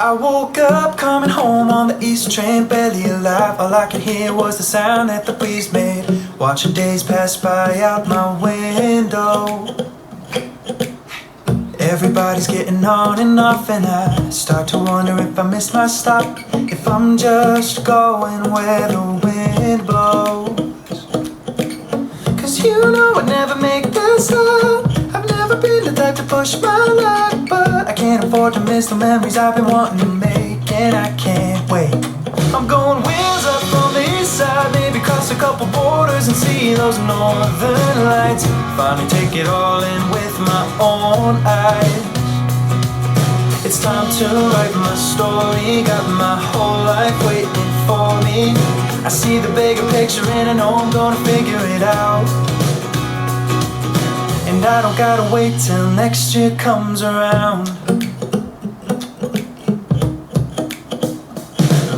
I woke up coming home on the east train, barely alive. All I could hear was the sound that the breeze made, watching days pass by out my window. Everybody's getting on and off, and I start to wonder if I missed my stop, if I'm just going where the wind blows. Cause you know I never make this up. I've never been the type to push my luck, but I can't afford to miss the memories I've been wanting to make, and I can't wait. I'm going wheels up on the east side, maybe cross a couple borders and see those northern lights. Finally take it all in with my own eyes. It's time to write my story, got my whole life waiting for me. I see the bigger picture and I know I'm gonna figure it out. And I don't gotta wait till next year comes around.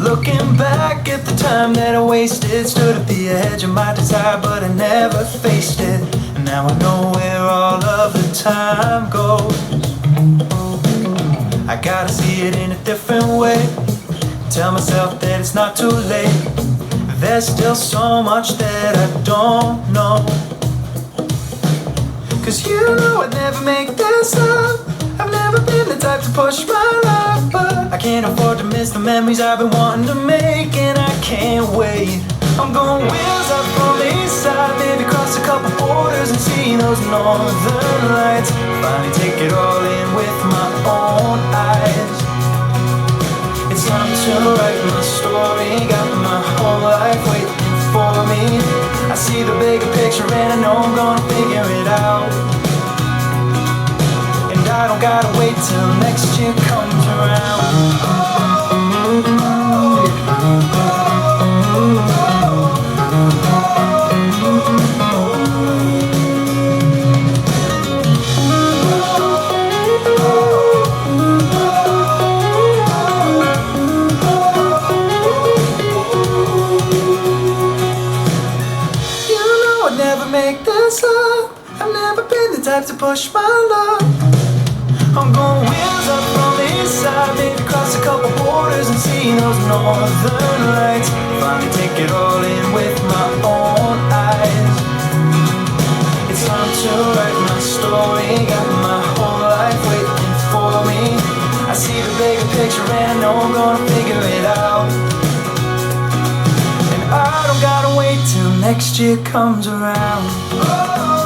Looking back at the time that I wasted, stood at the edge of my desire but I never faced it. And now I know where all of the time goes. I gotta see it in a different way, tell myself that it's not too late. There's still so much that I don't know. Cause you know I'd never make this up. I've never been the type to push my luck, but I can't afford to miss the memories I've been wanting to make, and I can't wait. I'm going wheels up on the east side, maybe cross a couple borders and see those northern lights. Finally take it all in with my own eyes. It's time to write my story, got my whole life waiting for me. I see the bigger picture and I know I'm gonna figure it out. And I don't gotta wait till next year comes around. Make this up. I've never been the type to push my luck. I'm going wheels up on the east side, maybe cross a couple borders and see those northern lights. Finally take it all in with my own eyes. It's time to write my story, got my whole life waiting for me. I see the bigger picture and I know I'm gonna figure it out. I don't gotta wait till next year comes around.